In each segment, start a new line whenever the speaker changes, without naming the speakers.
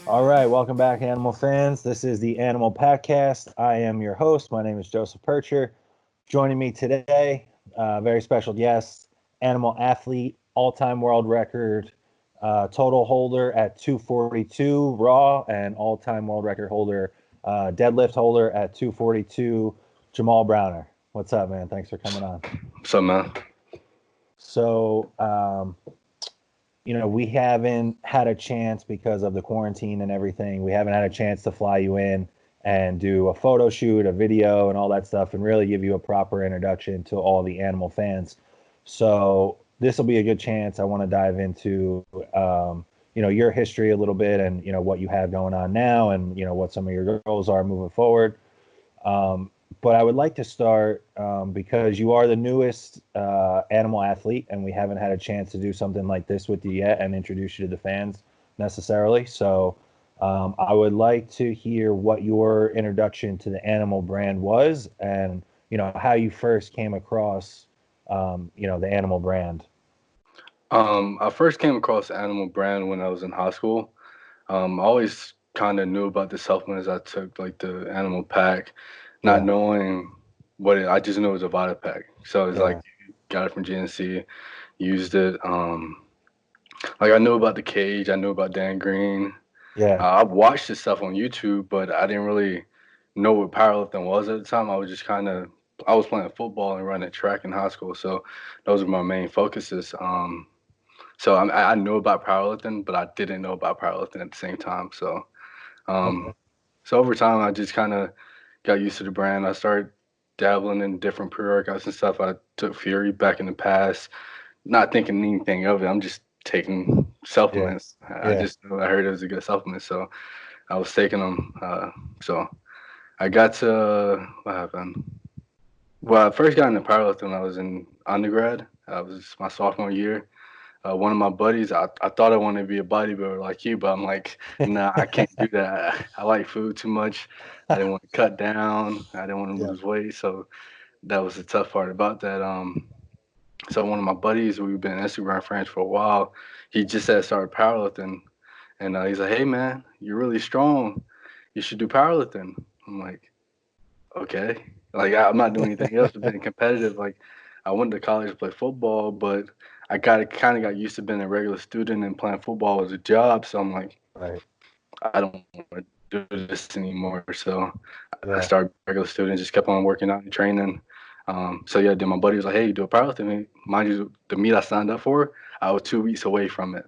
All right, welcome back, animal fans. This is the Animal Pakcast. I am your host. My name is Joseph Percher. Joining me today, very special guest, animal athlete, all-time world record, total holder at 242 raw, and all-time world record holder, deadlift holder at 242, Jamal Browner. What's up, man? Thanks for coming on.
What's up, man?
So, we haven't had a chance because of the quarantine and everything. We haven't had a chance to fly you in and do a photo shoot, a video, and all that stuff, and really give you a proper introduction to all the animal fans. So this will be a good chance. I want to dive into, your history a little bit, and what you have going on now, and what some of your goals are moving forward. But I would like to start because you are the newest animal athlete, and we haven't had a chance to do something like this with you yet and introduce you to the fans necessarily. So I would like to hear what your introduction to the animal brand was, and how you first came across the animal brand.
I first came across the animal brand when I was in high school. I always kind of knew about the supplements I took, like the animal pack, not
Yeah,
knowing what I just knew it was a Vita pack. So it's like
yeah,
got it from GNC, used it. Like I knew about the cage, I knew about Dan Green.
yeah,
I watched this stuff on YouTube, but I didn't really know what powerlifting was at the time. I was playing football and running track in high school, so those were my main focuses. So I knew about powerlifting, but I didn't know about powerlifting at the same time. Um,
okay,
so over time, I just kind of got used to the brand. I started dabbling in different pre-workouts and stuff. I took Fury back in the past, not thinking anything of it. I'm just taking
yeah,
supplements. I
yeah,
just I heard it was a good supplement, so I was taking them. So I got to what happened? Well, I first got into powerlifting when I was in undergrad. It was my sophomore year. One of my buddies, I thought I wanted to be a bodybuilder like you, but I'm like, nah, I can't do that. I like food too much. I didn't want to cut down. I didn't want to
yeah,
lose weight. So that was the tough part about that. So one of my buddies, we've been Instagram friends for a while. He just had started powerlifting, and he's like, "Hey man, you're really strong. You should do powerlifting." I'm like, "Okay." Like I'm not doing anything else but being competitive. Like I went to college to play football, but I got used to being a regular student and playing football as a job. So I'm like,
right,
I don't want to do this anymore. So I started being a
yeah,
regular student, just kept on working out and training. So yeah, then my buddy was like, "Hey, you do a powerlifting meet?" Mind you, the meet I signed up for, I was 2 weeks away from it.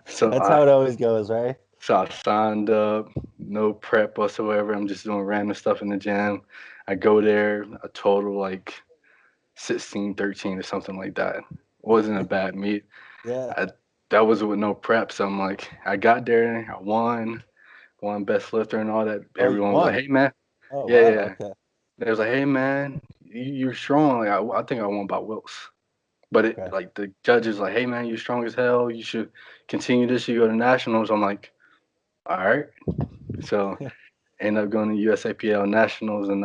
So
that's
I
how it always goes, right?
so I signed up, no prep whatsoever. I'm just doing random stuff in the gym. I go there, a total like 16, 13 or something like that. Wasn't a bad meet.
Yeah.
I, that was with no prep. So I'm like, I got there, I won best lifter and all that.
Oh, you
Everyone was like,
won.
"Hey man,
Oh,
yeah,
wow.
yeah."
Okay.
They was like, "Hey man, you're strong." Like I think I won by Wilks. But it
Okay.
like the judges like, "Hey man, you're strong as hell. You should continue this. You go to nationals." I'm like, "All right." So ended up going to USAPL nationals, and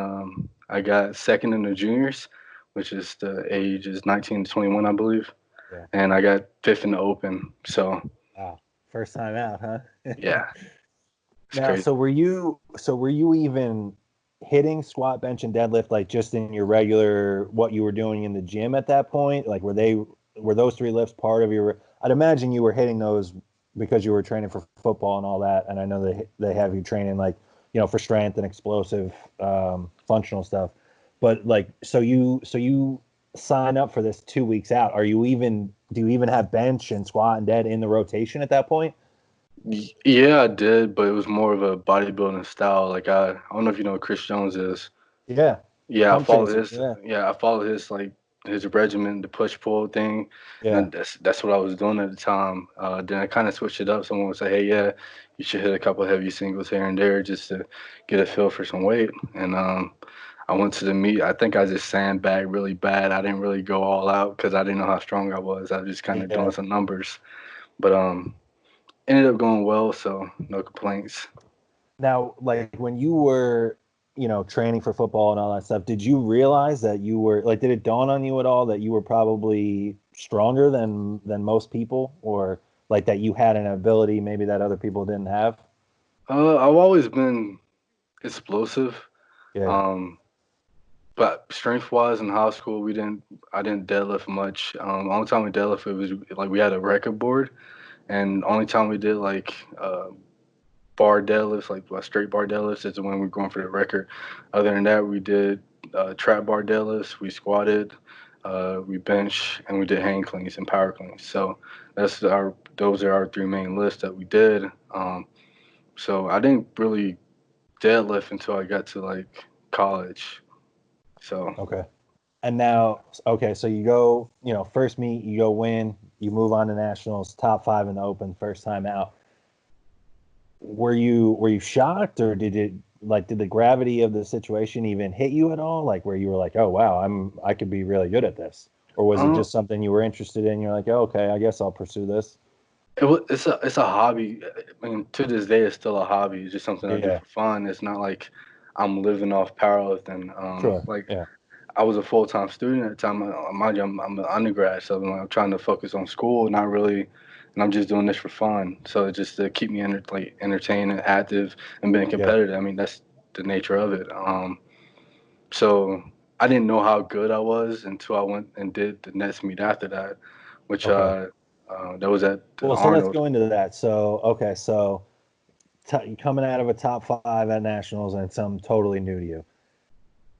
I got second in the juniors, which is the age is 19 to 21, I believe,
Yeah.
and I got fifth in the open. So
Wow. First time out, huh?
yeah, it's
Now,
crazy.
so were you even hitting squat, bench, and deadlift like just in your regular what you were doing in the gym at that point? Like were those three lifts part of your? I'd imagine you were hitting those because you were training for football and all that. And I know they have you training like for strength and explosive functional stuff. But like so you sign up for this 2 weeks out. Do you even have bench and squat and dead in the rotation at that point?
Yeah, I did, but it was more of a bodybuilding style. Like I don't know if you know who Chris Jones is.
Yeah.
Yeah, I
Pump
follow
chaser.
his.
Yeah.
Yeah, I follow his like his regimen, the push pull thing,
Yeah.
and that's what I was doing at the time. Then I kind of switched it up. Someone would say, "Hey, yeah, you should hit a couple heavy singles here and there just to get a feel for some weight." And I went to the meet. I think I just sandbagged really bad. I didn't really go all out because I didn't know how strong I was. I was just kind of doing
Yeah.
some numbers, but ended up going well, so no complaints.
Now, like when you were, training for football and all that stuff, did you realize that you were like, did it dawn on you at all that you were probably stronger than most people, or like that you had an ability maybe that other people didn't have?
I've always been explosive.
Yeah.
Um, but strength wise in high school, I didn't deadlift much. Only time we deadlift it was like we had a record board, and only time we did like bar deadlifts, like straight bar deadlifts, is when we're going for the record. Other than that, we did trap bar deadlifts, we squatted, we bench, and we did hang cleans and power cleans. So those are our three main lists that we did. So I didn't really deadlift until I got to like college. So
Okay. And now, okay, so you go, first meet, you go win, you move on to nationals, top 5 in the open, first time out. Were you shocked, or did the gravity of the situation even hit you at all? Like where you were like, oh wow, I could be really good at this, or was it
um,
just something you were interested in? You're like, oh, okay, I guess I'll pursue this.
it's a hobby. I mean, to this day, it's still a hobby. It's just something I do
Yeah,
for fun. It's not like I'm living off powerlifting.
sure.
Like
Yeah,
I was a full time student at the time. Mind you, I'm an undergrad, so I'm trying to focus on school, not really, and I'm just doing this for fun. So it's just to keep me entertained and active and being
yeah.
competitive. I mean, that's the nature of it. So I didn't know how good I was until I went and did the next meet after that, which
Okay.
that was at the
Well, so let's
Arnold.
go into that. So, okay, so coming out of a top 5 at nationals and some totally new to you.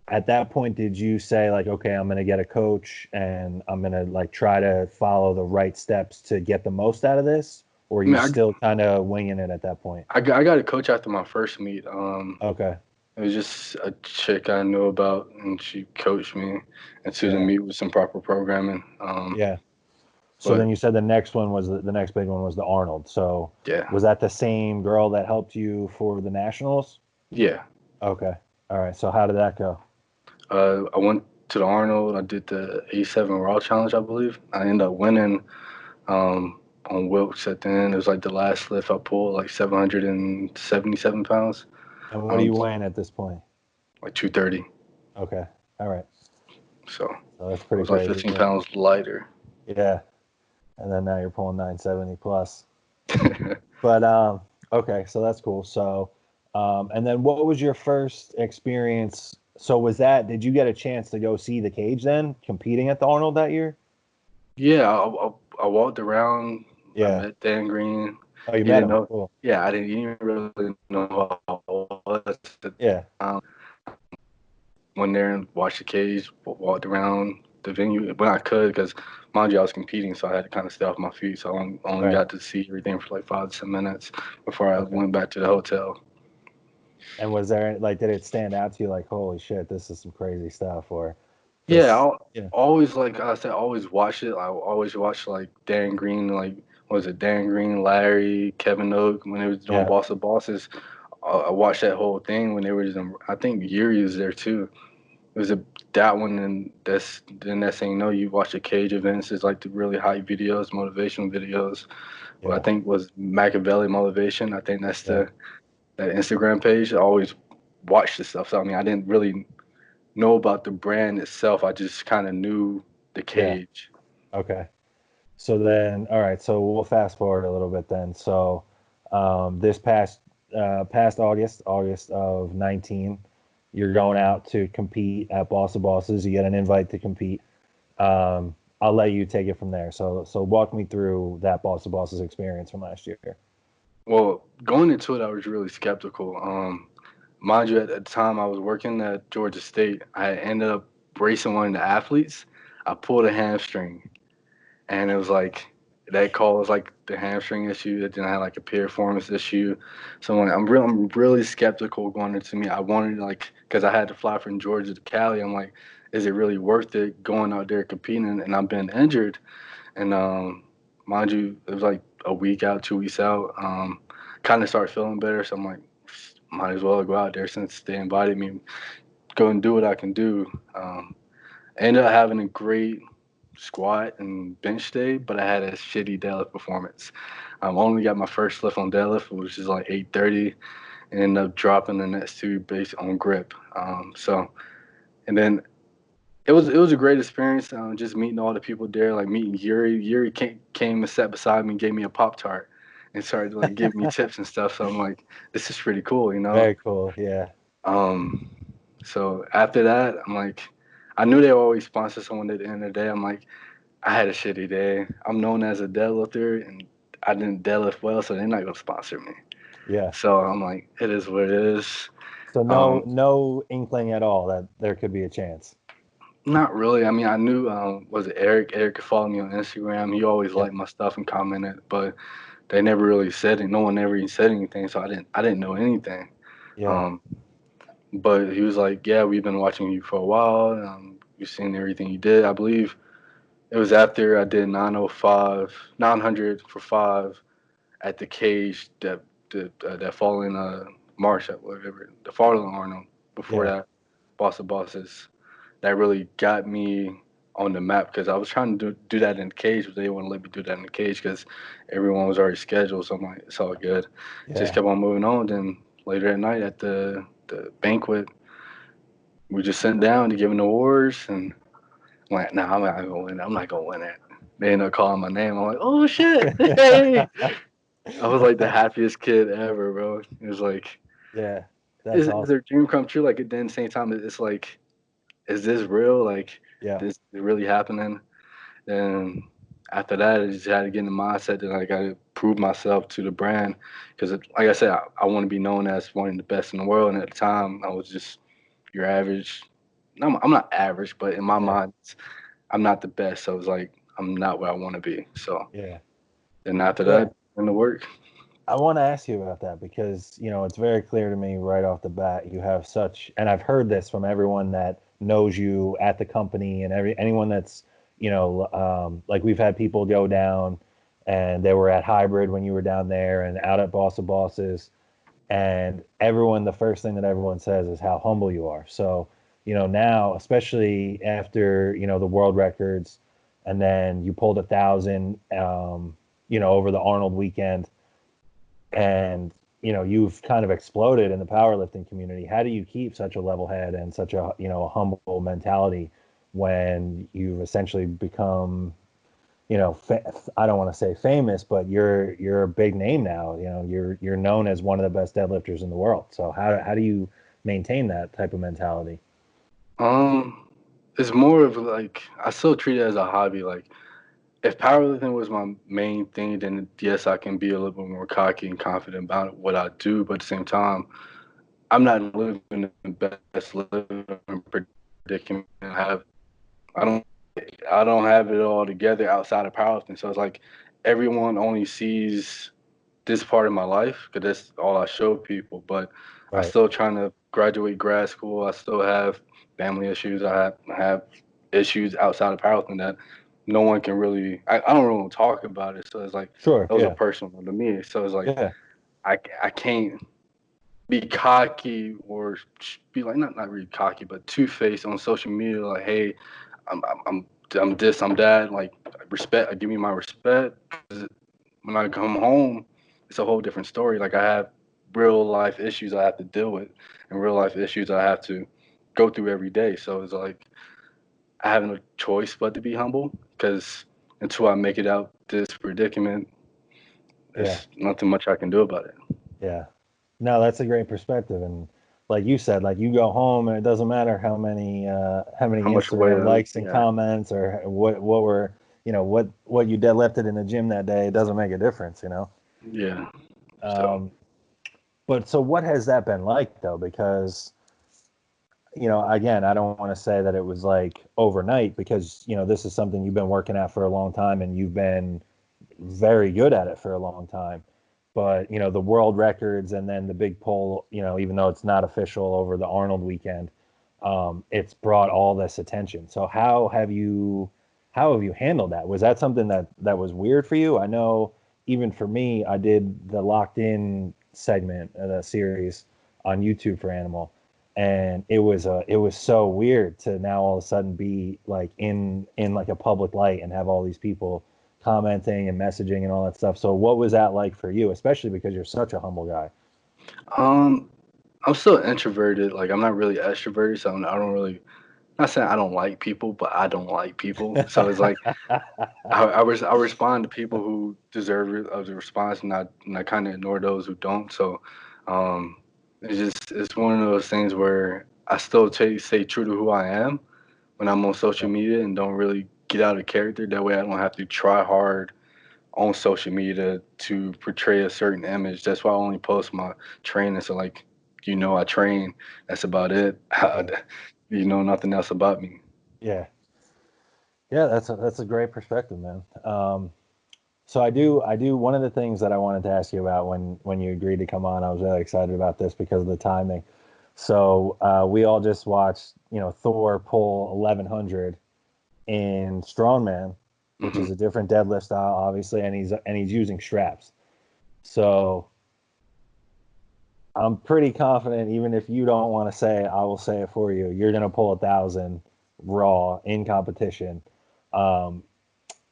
At that point, did you say like, okay, I'm gonna get a coach and I'm gonna like try to follow the right steps to get the most out of this, or are
I
you
mean,
still kind of winging it at that point?
I got a coach after my first meet.
Okay,
It was just a chick I knew about, and she coached me into the
yeah,
meet with some proper programming.
yeah. So then
But
you said the next one was the next big one was the Arnold. So
yeah,
was that the same girl that helped you for the nationals?
yeah.
Okay, all right. So how did that go?
I went to the Arnold. I did the A7 Raw Challenge, I believe. I ended up winning on Wilkes at the end. It was like the last lift I pulled, like 777 pounds,
And what are
um,
you weighing at this point?
like 230.
Okay, all right.
So
So that's
I
pretty
was like
crazy.
15
Yeah,
pounds lighter.
yeah. And then now you're pulling 970 plus. But okay, so that's cool. So, and then what was your first experience? So was that? Did you get a chance to go see the cage then, competing at the Arnold that year?
Yeah, I walked around. I
Yeah.
met Dan Green.
Oh, you
He
met
didn't
him.
know.
Cool.
Yeah, I didn't. He didn't really know who I was at the
Yeah.
time. Went there and watched the cage. Walked around the venue when I could, because mind you, I was competing, so I had to kind of stay off my feet. So I only
Right.
got to see everything for like 5 to 10 minutes before I
Okay.
went back to the hotel.
And was there like, did it stand out to you like, holy shit, this is some crazy stuff, or
Yeah,
this? Yeah.
always like I said, always watch it. I always watch like Dan Green, like what was it Dan Green, Larry, Kevin Oak when they was doing
Yeah.
Boss of Bosses. I watched that whole thing when they were just. I think Yuri was there too. It was that one, and that's then that saying no. You watch the cage events. It's like the really hype videos, motivational videos. Well, I
Yeah.
think was Machiavelli Motivation. I think that's
Yeah.
that Instagram page. I always watch the stuff. So I mean, I didn't really know about the brand itself. I just kind of knew the
Yeah.
cage.
Okay. So then, all right. So we'll fast forward a little bit then. So, this past August of 19, you're going out to compete at Boss of Bosses. You get an invite to compete. I'll let you take it from there. So walk me through that Boss of Bosses experience from last year.
Well, going into it, I was really skeptical. Mind you, at the time I was working at Georgia State, I ended up racing one of the athletes. I pulled a hamstring, and it was like that call was like the hamstring issue. Then I had like a piriformis issue. So I'm really skeptical going into me. I wanted like because I had to fly from Georgia to Cali. I'm like, is it really worth it going out there competing? And I've been injured. And mind you, it was like a week out, 2 weeks out. Kind of started feeling better, so I'm like, might as well go out there since they invited me. Go and do what I can do. I ended up having a great squat and bench day, but I had a shitty deadlift performance. Only got my first lift on deadlift, which is like 830, and ended up dropping the next two based on grip. And then it was a great experience. Just meeting all the people there, like meeting Yuri. Yuri came and sat beside me and gave me a Pop Tart and started to like give me tips and stuff. So I'm like, this is pretty cool, you know.
Very cool. Yeah.
Um, so after that, I'm like, I knew they would always sponsor someone at the end of the day. I'm like, I had a shitty day. I'm known as a deadlifter, and I didn't deadlift well, so they're not gonna sponsor me.
Yeah.
So I'm like, it is what it is.
So no,
Um,
no inkling at all that there could be a chance.
Not really. I mean, I knew was it Eric? Eric could follow me on Instagram. He always
Yep.
liked my stuff and commented, but they never really said it. No one ever even said anything, so I didn't know anything.
Yeah.
Um, but he was like, "Yeah, we've been watching you for a while. We've seen everything you did. I believe it was after I did 905, 900 for 5 at the cage that following March at whatever the following Arnold before
Yeah.
that Boss of Bosses that really got me on the map because I was trying to do that in the cage, but they didn't want to let me do that in the cage because everyone was already scheduled. So I'm like, it's all good. Just
Yeah.
kept on moving on. Then later at night at the banquet, we just sat down to give an awards, and I'm like, nah, I'm not gonna win it. I'm not gonna win it. They ended up calling my name. I'm like, oh shit, hey! I was like the happiest kid ever, bro. It was like,
Yeah. That's
is
awesome.
their dream come true? Like at the same time, it's like, is this real? Like
Yeah.
this is really happening? Then after that, I just had to get in the mindset that I got to prove myself to the brand because, like I said, I want to be known as one of the best in the world. And at the time, I was just your average. I'm not average, but in my
Yeah.
mind, I'm not the best. So it's like I'm not where I want to be. So
Yeah.
then after
Yeah.
that, in the work.
I want to ask you about that because, it's very clear to me right off the bat you have such, and I've heard this from everyone that knows you at the company and anyone that's, like we've had people go down and they were at Hybrid when you were down there and out at Boss of Bosses, and everyone, the first thing that everyone says is how humble you are. So, now, especially after, the world records, and then you pulled 1,000, over the Arnold weekend, and you've kind of exploded in the powerlifting community. How do you keep such a level head and such a a humble mentality when you've essentially become I don't want to say famous, but you're a big name now. You're known as one of the best deadlifters in the world. So how do you maintain that type of mentality?
Um, it's more of like I still treat it as a hobby. Like if powerlifting was my main thing, then yes, I can be a little bit more cocky and confident about what I do. But at the same time, I'm not living the best living predicament. I don't I don't have it all together outside of powerlifting. So it's like everyone only sees this part of my life because that's all I show people. But I
Right.
still trying to graduate grad school. I still have family issues. I have issues outside of powerlifting that no one can really. I don't really talk about it. So it's like
Sure.
those are
Yeah.
personal to me. So it's like
Yeah.
I can't be cocky or be like not really cocky, but two faced on social media. Like, hey, I'm I'm I'm, I'm this, I'm that. Like respect, give me my respect. 'Cause when I come home, it's a whole different story. Like I have real life issues I have to deal with, and real life issues I have to go through every day. So it's like I have no choice but to be humble because until I make it out this predicament,
Yeah.
there's nothing much I can do about it.
Yeah. No, that's a great perspective. And like you said, like you go home and it doesn't matter how many
How much weight?
Instagram likes and
Yeah,
comments or what were what you deadlifted in the gym that day. It doesn't make a difference.
yeah. So
Um, but so what has that been like though? Because again, I don't want to say that it was like overnight because this is something you've been working at for a long time and you've been very good at it for a long time. But the world records and then the big poll, even though it's not official over the Arnold weekend, it's brought all this attention. So how have you handled that? Was that something that was weird for you? I know even for me, I did the locked in segment of the series on YouTube for Animal, and it was so weird to now all of a sudden be like in like a public light and have all these people commenting and messaging and all that stuff. So what was that like for you, especially because you're such a humble guy?
um, I'm still introverted. Like I'm not really extroverted, so I don't really not saying I don't like people, but I don't like people. So it's like I respond to people who deserve of the response, and I kind of ignore those who don't. So um, it's one of those things where I still stay true to who I am when I'm on social media and don't really get out of character. That way, I don't have to try hard on social media to portray a certain image. That's why I only post my training. So like, I train. That's about it.
Yeah.
You know nothing else about me.
Yeah. Yeah, that's a great perspective, man. So I do one of the things that I wanted to ask you about when you agreed to come on. I was really excited about this because of the timing. So we all just watched, Thor pull 1100 in strongman, which
Hmm.
is a different deadlift style, obviously, and he's using straps. So I'm pretty confident, even if you don't want to say it, I will say it for you. You're gonna pull 1,000 raw in competition. Um,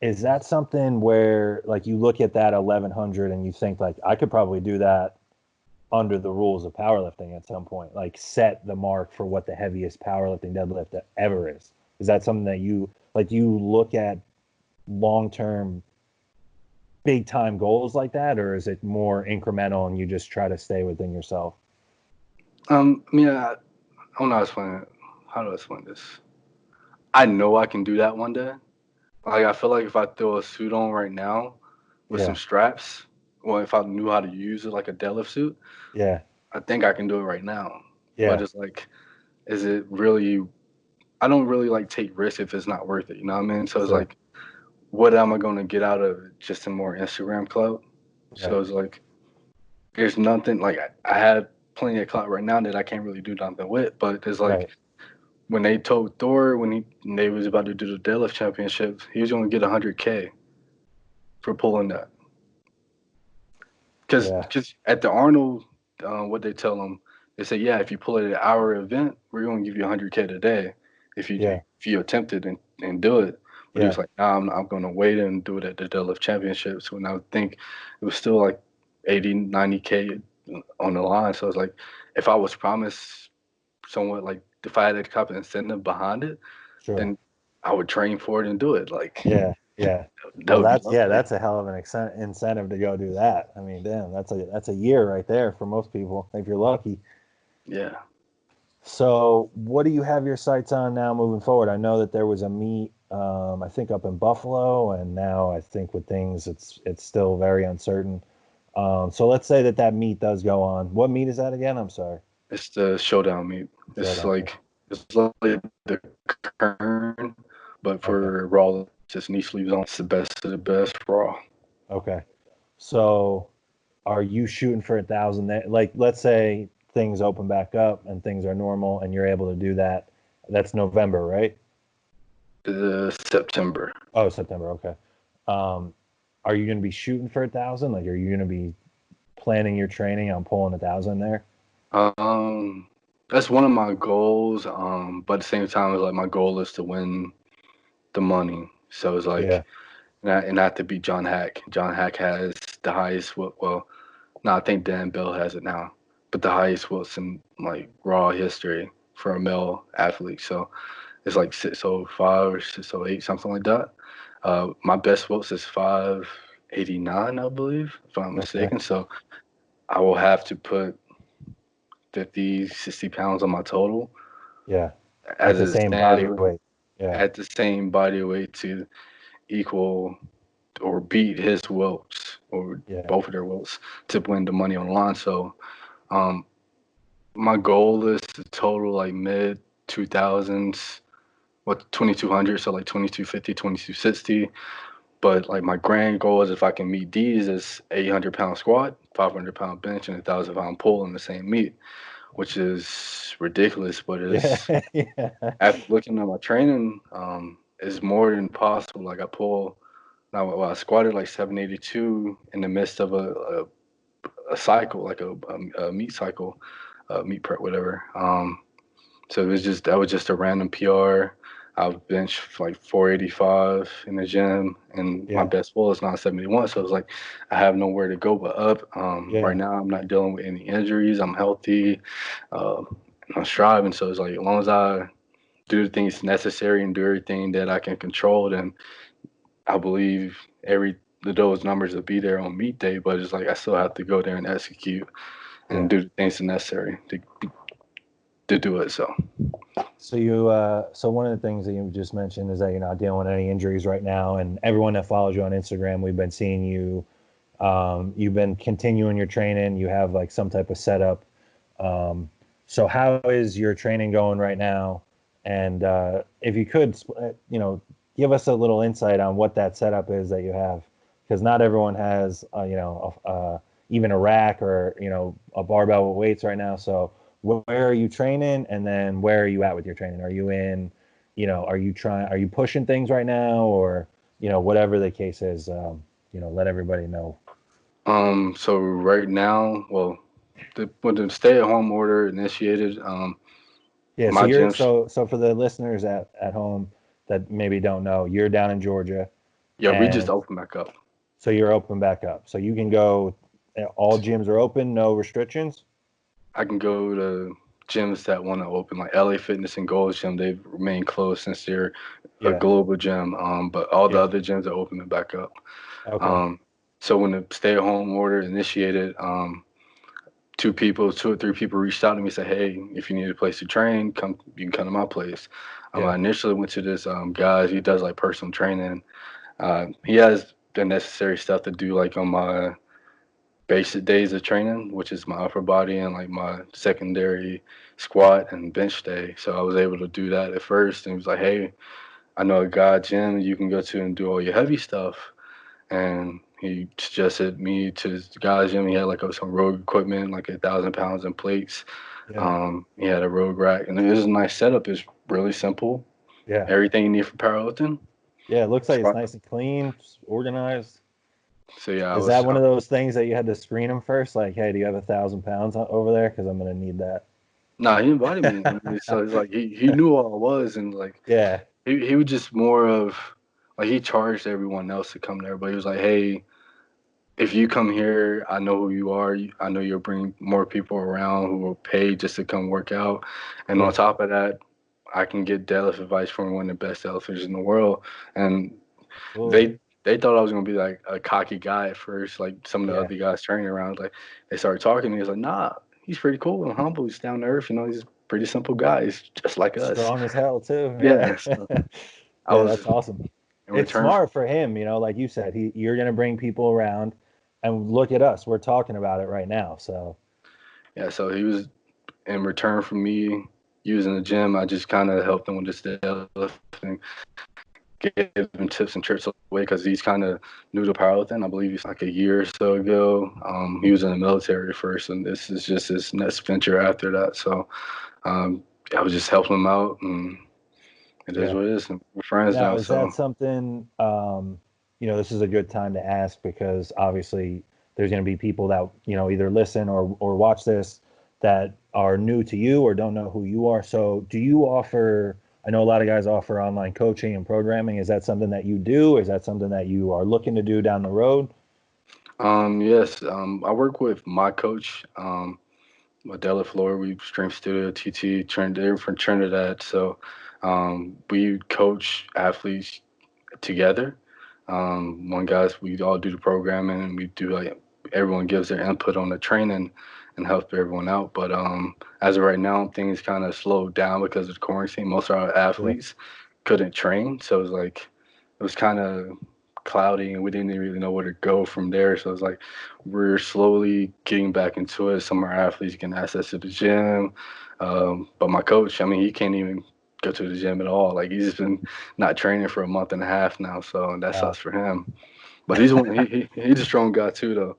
is that something where like you look at that 1100 and you think like I could probably do that under the rules of powerlifting at some point, like set the mark for what the heaviest powerlifting deadlift that ever is? Is that something that you like? You look at long term, big time goals like that, or is it more incremental and you just try to stay within yourself?
I mean, I don't know how to explain it. How do I explain this? I know I can do that one day. Like I feel like if I throw a suit on right now with some
Yeah,
straps, or if I knew how to use it like a deadlift suit,
yeah,
I think I can do it right now. But
yeah,
it's like, is it really? I don't really like take risks if it's not worth it. You know what I mean? So it's
sure,
like, what am I going to get out of it? Just some more Instagram clout. So
right,
it's like, there's nothing like I have plenty of clout right now that I can't really do nothing with. But it's like
right,
when they told Thor when they was about to do the deadlift championships, he was going to get 100K for pulling that. Because
yeah,
at the Arnold, what they tell him, they say, yeah, if you pull it at our event, we're going to give you 100K today
yeah,
if you attempt it and do it. But he
yeah,
was like, nah, I'm going to wait and do it at the deadlift championships. When I would think it was still like 80, 90K on the line. So it's like, if I was promised somewhat like if I had a couple incentive behind it,
sure.
then I would train for it and do it. Like
Yeah, yeah.
that
Well,
would be
that's yeah,
lovely.
that's a hell of an incentive to go do that. I mean, damn, that's a year right there for most people if you're lucky.
Yeah.
So, what do you have your sights on now moving forward? I know that there was a meet, I think up in Buffalo, and now I think with things, it's still very uncertain. So let's say that meet does go on. What meet is that again? I'm sorry.
It's the showdown meet.
Showdown.
It's like the Kern, but
Okay.
for Raw, it's just knee sleeves on. It's the best of the best Raw.
Okay. So, are you shooting for 1,000 there? Like, let's say things open back up and things are normal and you're able to do that. That's November, right?
The September.
Oh, September. Okay. Um, are you going to be shooting for 1,000? Like, are you going to be planning your training on pulling 1,000 there?
Um, that's one of my goals. But at the same time, it's like my goal is to win the money. So it's
Yeah.
like, and I have to beat John Hack. John Hack has the highest. Well, no, I think Dan Bell has it now, but the highest Wilson like Raw history for a male athlete. So it's like 605 or 608, something like that. My best votes is 589, I believe, if I'm
Okay.
mistaken. So I will have to put 50, 60 pounds on my total
Yeah. At
as
the
a
same body
standard
weight. Yeah.
at the same body weight to equal or beat his votes or
Yeah.
both of their votes to win the money on the line. So um, my goal is to total like mid 2000s, what 2200, so like 2250, 2260. But like my grand goal is if I can meet these is 800-pound squat, 500-pound bench, and 1,000-pound pull in the same meet, which is ridiculous. But
Yeah.
it's
Yeah.
after looking at my training, it's more than possible. Like I pull now, well, I squatted like 782 in the midst of a cycle, like a meet cycle, meet prep, whatever. So that was just a random PR. I've benched like 485 in the gym, and my
Yeah.
best pull is 971. So it's like I have nowhere to go but up. Right
Yeah.
now, I'm not dealing with any injuries. I'm healthy. I'm striving. So it's like as long as I do the things necessary and do everything that I can control, then I believe those numbers will be there on meet day. But it's like I still have to go there and execute and
Yeah.
do the things necessary to do it. So
So so one of the things that you just mentioned is that you're not dealing with any injuries right now, and everyone that follows you on Instagram, we've been seeing you. You've been continuing your training. You have like some type of setup. So how is your training going right now? And if you could, give us a little insight on what that setup is that you have, because not everyone has, even a rack or a barbell with weights right now. So where are you training, and then where are you at with your training? Are you in, are you pushing things right now, or whatever the case is? Let everybody know.
so right now, well, when the stay-at-home order initiated,
Yeah, so
my
you're
gym,
so for the listeners at home that maybe don't know, you're down in Georgia,
yeah, we just
and
opened back up.
so you're open back up. So you can go, all gyms are open, no restrictions.
I can go to gyms that want to open, like LA Fitness and Gold's Gym. They've remained closed since they're a
Yeah,
global gym. But all the
yeah.
other gyms are opening back up.
Okay.
Um, so when the stay-at-home order initiated, two or three people reached out to me and said, "Hey, if you need a place to train, come. You can come to my place." I
Yeah,
initially went to this guy. He does like personal training. He has the necessary stuff to do like on my basic days of training, which is my upper body and like my secondary squat and bench day. So I was able to do that at first, and he was like, "Hey, I know a guy gym you can go to and do all your heavy stuff." And he suggested me to this guy's gym. He had like some rogue equipment, like 1,000 pounds in plates.
yeah,
He had a rogue rack, and it was a nice setup. It's really simple.
yeah,
Everything you need for powerlifting.
yeah. It looks like it's
Squat.
nice and clean, just organized.
So yeah, I
Is
was.
that one of those things that you had to screen them first? Like, hey, do you have 1,000 pounds over there? Because I'm gonna need that.
Nah, he invited me. I mean, so it's like he knew who I was, and like
Yeah,
he was just more of like he charged everyone else to come there, but he was like, "Hey, if you come here, I know who you are. I know you'll bring more people around who will pay just to come work out, and on
yeah,
top of that, I can get deadlift advice from one of the best deadlifters in the world." And
absolutely.
they thought I was gonna be like a cocky guy at first, like some of the
Yeah,
other guys training around. Like they started talking to me. He was like, "Nah, he's pretty cool and humble. He's down to earth. He's a pretty simple guy. He's just like us."
strong as hell too. Yeah,
Yeah. So I
yeah.
was
That's awesome.
in
It's
return.
smart for him, like you said, you're gonna bring people around, and look at us, we're talking about it right now. So
Yeah. So he was in return for me using the gym. I just kind of helped him with this deadlifting, gave him tips and tricks away because he's kind of new to powerlifting. I believe he's like a year or so ago. He was in the military first, and this is just his next venture after that. So um, I was just helping him out, and it is
yeah.
what it is. And we're friends
Now,
now.
is
So
that something, this is a good time to ask, because obviously there's going to be people that, either listen or watch this that are new to you or don't know who you are. So do you offer, I know a lot of guys offer online coaching and programming. Is that something that you do? Is that something that you are looking to do down the road?
yes, I work with my coach. Adela Floor, we strength studio TT, they're from Trinidad. So we coach athletes together. One guys, we all do the programming and we do like everyone gives their input on the training and help everyone out. But as of right now, things kind of slowed down because of the quarantine. Most of our
Yeah,
athletes couldn't train, so it was kind of cloudy and we didn't really know where to go from there. So it's like we're slowly getting back into it. Some of our athletes can access to the gym, but my coach, I mean, he can't even go to the gym at all. Like he's been not training for a month and a half now, so that
wow.
sucks for him. But he's a strong guy too, though.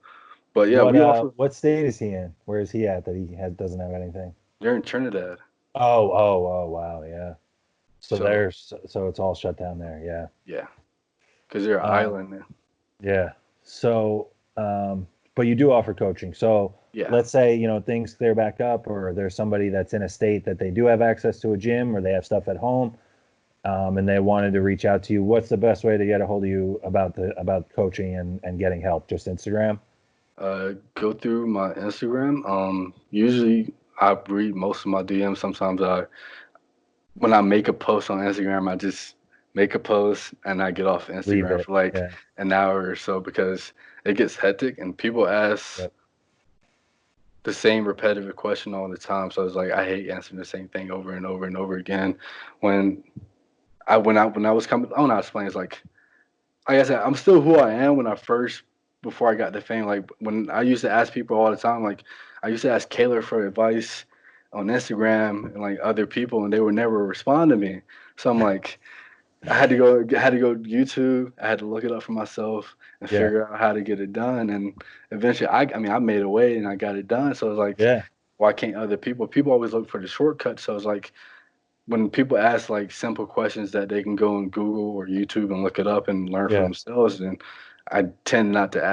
But yeah,
What
we offer.
what state is he in? Where is he at that doesn't have anything?
They're in Trinidad,
Oh, wow, yeah. So
so
so it's all shut down there. Yeah.
yeah, because they're an
Um,
island.
yeah. So, but you do offer coaching. So
Yeah.
let's say, things clear back up, or there's somebody that's in a state that they do have access to a gym, or they have stuff at home, and they wanted to reach out to you. What's the best way to get a hold of you about coaching and getting help? Just Instagram?
Go through my Instagram. Usually I read most of my DMs. Sometimes when I make a post on Instagram, I just make a post and I get off
Leave
Instagram
it.
for like
Yeah.
an hour or so because it gets hectic and people ask
Yep.
the same repetitive question all the time. So it's like I hate answering the same thing over and over and over again. When when I was coming, I don't know how to explain. It's like I said, I'm still who I am when I first before I got the fame. Like when I used to ask people all the time, like I used to ask Kayla for advice on Instagram and like other people, and they would never respond to me. So I'm like, I had to go to YouTube. I had to look it up for myself and
Yeah.
figure out how to get it done. And eventually, I mean, I made a way and I got it done. So it's like,
Yeah.
why can't other people? People always look for the shortcut. So it's like when people ask like simple questions that they can go on Google or YouTube and look it up and learn for
Yeah.
themselves, then I tend not to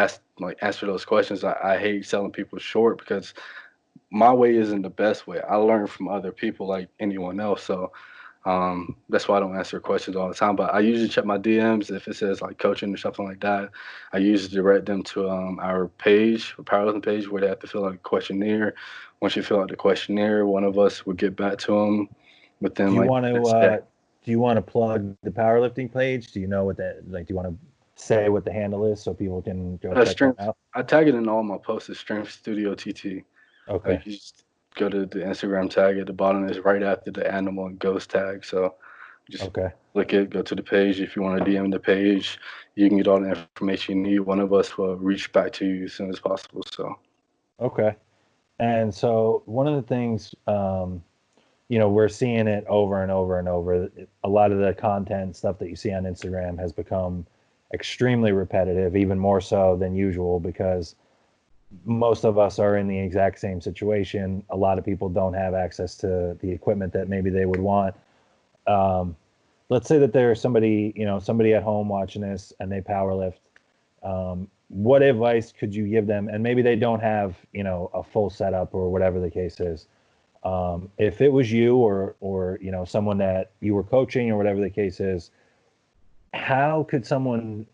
answer those questions. I hate selling people short because my way isn't the best way. I learn from other people like anyone else. So that's why I don't answer questions all the time. But I usually check my DMs if it says like coaching or something like that. I usually direct them to our page, our powerlifting page, where they have to fill out a questionnaire. Once you fill out the questionnaire, one of us will get back to them
Do
within
you
like
want
the
to
next day.
plug the powerlifting page? Do you know what that like? Do you want to say what the handle is so people can go check that
Strength.
out?
I tag it in all my posts. It's Strength Studio TT.
Okay.
Like you just go to the Instagram tag at the bottom. It's right after the animal and ghost tag. So just
Okay.
click it, go to the page. If you want to DM the page, you can get all the information you need. One of us will reach back to you as soon as possible. So,
Okay. And so one of the things, we're seeing it over and over and over. A lot of the content stuff that you see on Instagram has become extremely repetitive, even more so than usual, because most of us are in the exact same situation. A lot of people don't have access to the equipment that maybe they would want. Um, let's say that there's somebody at home watching this and they power lift. What advice could you give them? And maybe they don't have, a full setup or whatever the case is. If it was you or someone that you were coaching or whatever the case is, how could someone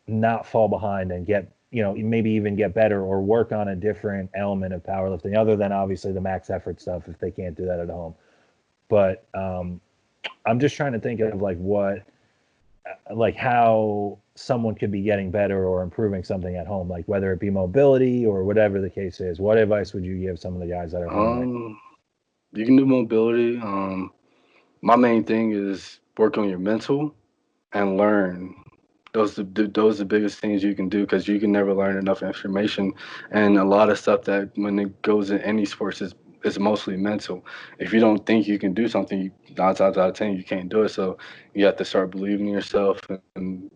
not fall behind and get, maybe even get better or work on a different element of powerlifting other than obviously the max effort stuff if they can't do that at home? But I'm just trying to think of like how someone could be getting better or improving something at home, like whether it be mobility or whatever the case is. What advice would you give some of the guys that are home right
um, you can do mobility. My main thing is work on your mental and learn. Those are the biggest things you can do because you can never learn enough information, and a lot of stuff that when it goes in any sports is mostly mental. If you don't think you can do something, 9 times out of 10 you can't do it. So you have to start believing in yourself and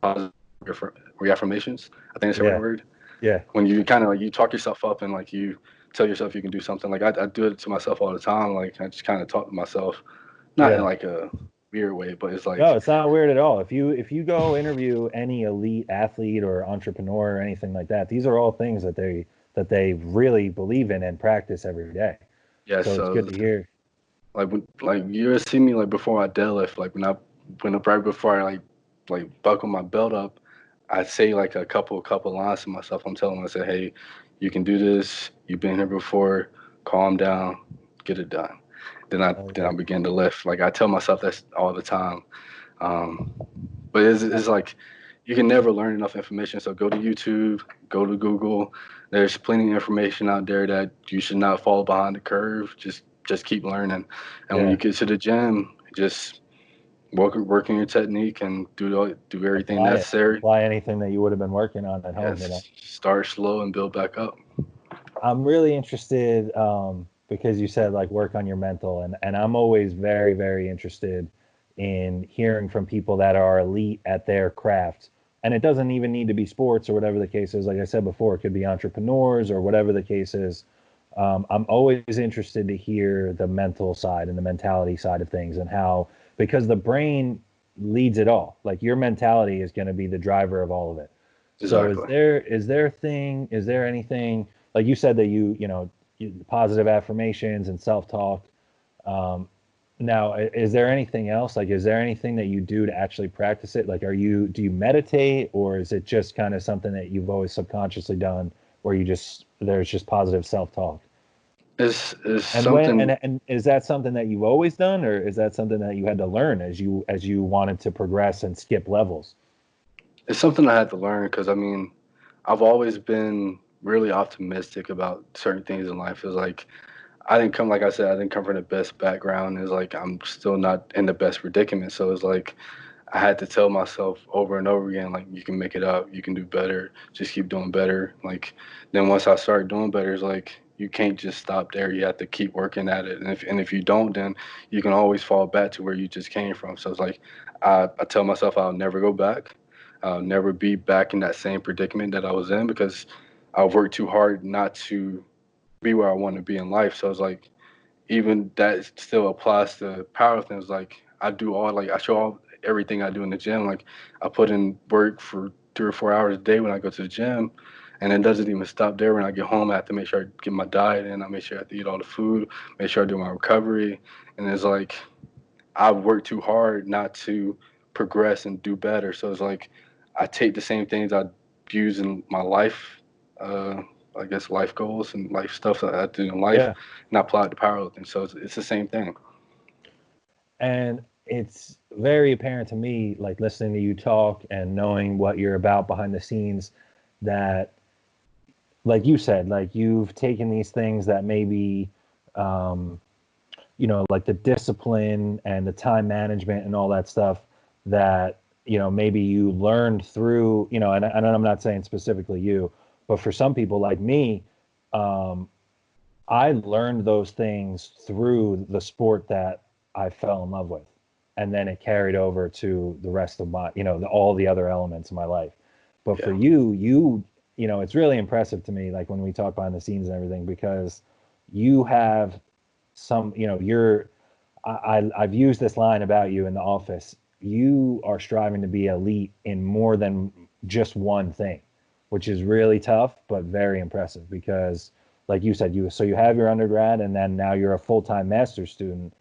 positive reaffirmations. I think that's the right
now?
word.
Yeah.
When you kind of like you talk yourself up and like you tell yourself you can do something. Like I do it to myself all the time. Like I just kind of talk to myself, not in
Yeah.
like a weird way, but it's
No,
like
it's not weird at all. If you go interview any elite athlete or entrepreneur or anything like that, these are all things that they really believe in and practice every day.
yeah.
So it's good
So
to hear.
like you ever see me like before I deadlift, like when right before I like buckle my belt up, I say like a couple lines to myself. I'm telling myself, hey, you can do this. You've been here before. Calm down, get it done.
Oh
Then
yeah.
I begin to lift. Like I tell myself that's all the time. Um, but it's like you can never learn enough information. So go to YouTube, go to Google. There's plenty of information out there that you should not fall behind the curve. Just keep learning. And when you
Yeah.
get to the gym, just working your technique and do everything
Apply it.
necessary.
Apply anything that you would have been working on at home.
Yes, start slow and build back up.
I'm really interested because you said like work on your mental, and I'm always very, very interested in hearing from people that are elite at their craft. And it doesn't even need to be sports or whatever the case is. Like I said before, it could be entrepreneurs or whatever the case is. I'm always interested to hear the mental side and the mentality side of things and how, because the brain leads it all. Like your mentality is going to be the driver of all of it. So is
Exactly.
there is there anything like you said that positive affirmations and self-talk. Um, Now, is there anything else? Like, is there anything that you do to actually practice it? Like, do you meditate, or is it just kind of something that you've always subconsciously done, where there's just positive self-talk?
It's
And when
something.
and is that something that you've always done, or is that something that you had to learn as you wanted to progress and skip levels?
It's something I had to learn because I mean, I've always been really optimistic about certain things in life. It's like I didn't come, like I said, I didn't come from the best background. It's like I'm still not in the best predicament. So it's like I had to tell myself over and over again, like you can make it up, you can do better, just keep doing better. Like then once I started doing better, it's like you can't just stop there. You have to keep working at it. And if you don't, then you can always fall back to where you just came from. So it's like I tell myself I'll never go back. I'll never be back in that same predicament that I was in because I've worked too hard not to be where I want to be in life. So it's like even that still applies to powerlifting. It's like I do all like I show all everything I do in the gym. Like I put in work for 3 or 4 hours a day when I go to the gym, and it doesn't even stop there. When I get home, I have to make sure I get my diet in. I make sure I have to eat all the food, make sure I do my recovery, and it's like I work too hard not to progress and do better. So it's like I take the same things I use in my life, uh, I guess life goals and life stuff that I do in life,
Yeah.
and I apply it to powerlifting. So it's the same thing.
And it's very apparent to me, like listening to you talk and knowing what you're about behind the scenes, that, like you said, like you've taken these things that maybe, um, like the discipline and the time management and all that stuff that, maybe you learned through, and I'm not saying specifically you, but for some people like me, um, I learned those things through the sport that I fell in love with. And then it carried over to the rest of my, all the other elements of my life. But for
Yeah.
you, it's really impressive to me, like when we talk behind the scenes and everything, because you have some, I've used this line about you in the office. You are striving to be elite in more than just one thing, which is really tough, but very impressive because, like you said, you have your undergrad and then now you're a full-time master's student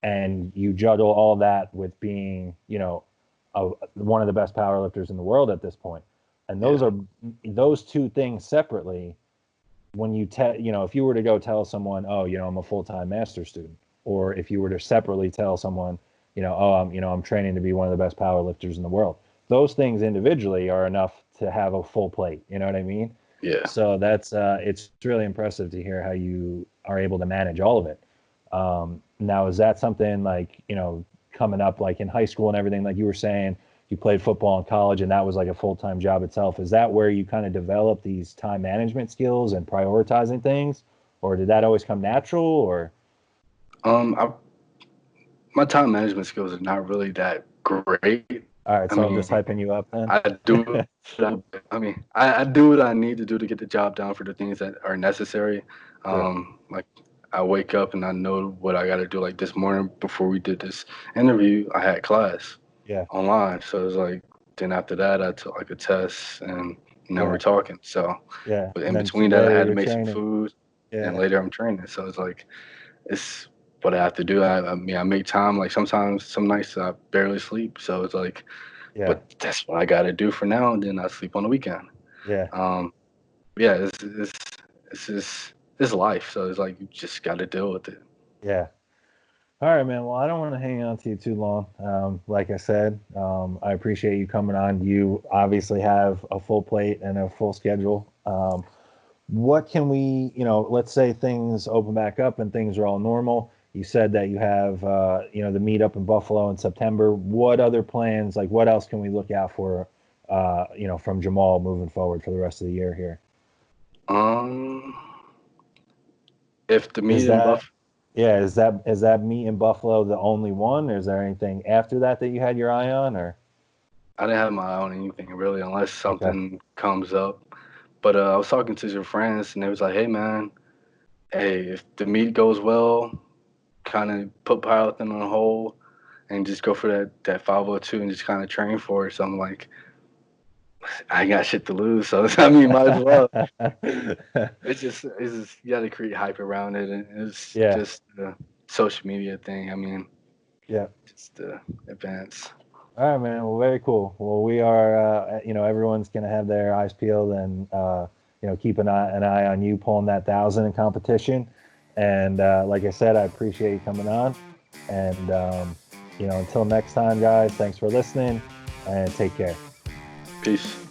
and you juggle all that with being, one of the best powerlifters in the world at this point. And
Yeah.
those two things separately, when if you were to go tell someone, oh, I'm a full-time master's student, or if you were to separately tell someone, oh, I'm training to be one of the best power lifters in the world, those things individually are enough to have a full plate. You know what I mean?
Yeah.
So it's really impressive to hear how you are able to manage all of it. Now, is that something like, coming up like in high school and everything, like you were saying, you played football in college and that was like a full-time job itself. Is that where you kind of develop these time management skills and prioritizing things? Or did that always come natural or?
I, my time management skills are not really that great.
All
I
right, so I'm just
mean,
hyping you up then.
I do. I do what I need to do to get the job done for the things that are necessary.
Sure.
Like I wake up and I know what I got to do. Like this morning before we did this interview, I had class
Yeah.
online, so it's like then after that I took like a test and now we're
Yeah.
talking. So,
Yeah.
but
And
in
then
between that, I
later
had to
you're
make some
training.
food, and
Yeah.
later I'm training. So it's like it's what I have to do. I mean, I make time. Like sometimes, some nights I barely sleep. So it's like,
Yeah.
but that's what I got to do for now. And then I sleep on the weekend.
Yeah.
Um, yeah, it's just it's life. So it's like you just got to deal with it.
Yeah. All right, man. Well, I don't want to hang on to you too long. Like I said, I appreciate you coming on. You obviously have a full plate and a full schedule. What can we, let's say things open back up and things are all normal. You said that you have, the meet up in Buffalo in September. What other plans, like what else can we look out for, from Jamal moving forward for the rest of the year here?
Um, if the
Is
meeting
that,
buff,
yeah, is that meet in Buffalo the only one? Or is there anything after that that you had your eye on or?
I didn't have my eye on anything really, unless
Okay.
something comes up. But I was talking to your friends, and they was like, "Hey, man, hey, if the meet goes well, kind of put powerlifting on hold and just go for that 502 and just kind of train for it." So I'm like, I ain't got shit to lose, so I mean, might as well. It's just you got to create hype around it, and it's
Yeah.
just a social media thing. I mean,
Yeah.
just the advance.
All right, man. Well, very cool. Well, we are, everyone's going to have their eyes peeled and, keep an eye on you pulling that thousand in competition. And like I said, I appreciate you coming on. And, until next time, guys, thanks for listening and take care.
Peace.